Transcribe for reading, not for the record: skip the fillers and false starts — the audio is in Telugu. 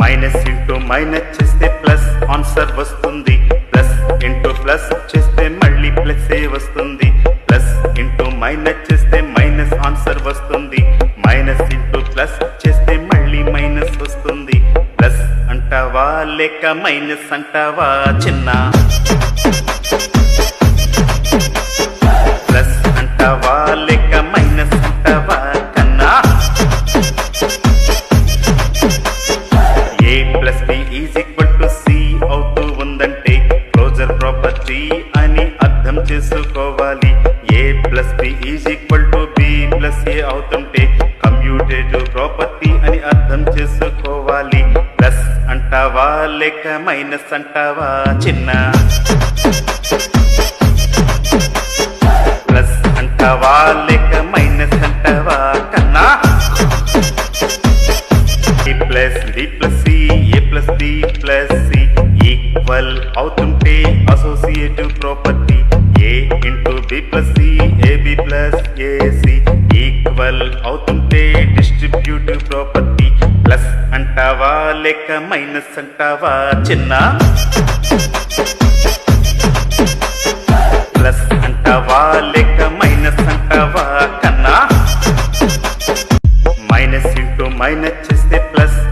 మైనస్ ఇంటూ మైనస్ చేస్తే ప్లస్ ఆన్సర్ వస్తుంది. ప్లస్ ఇంటూ ప్లస్ చేస్తే మళ్ళీ ప్లస్ ఏ వస్తుంది. ప్లస్ ఇంటూ మైనస్ చేస్తే మైనస్ ఆన్సర్ వస్తుంది. మైనస్ ఇంటూ ప్లస్ చేస్తే మళ్ళీ మైనస్ వస్తుంది. ప్లస్ అంటావా లేక మైనస్ అంటావా చిన్న? ప్లస్ అంటావా లేక మైనస్ అంటావా కన్నా? A plus B is equal to C అవుతూ ఉందంటే క్లోజర్ ప్రాపర్టీ అని అర్థం చేసుకోవాలి. A plus B is equal to B plus A అవుతుంటే కమ్యూటేటివ్ ప్రాపర్టీ అని అర్థం చేసుకోవాలి. ప్లస్ అంటావా లేక మైనస్ అంటావా చిన్న? ప్లస్ అంటావా లేక మైనస్ అంటావా కన్నా? A plus B plus C A plus B plus C equal అవుతుంటే associative property. A into B plus C AB plus AC equal అవుతుంటే డిస్ట్రిబ్యూటివ్ ప్రాపర్టీ. ప్లస్ అంటావా లేక మైనస్ అంటావా చిన్న? ప్లస్ అంటావా లేక మైనస్ అంటావా కన్నా? Minus into minus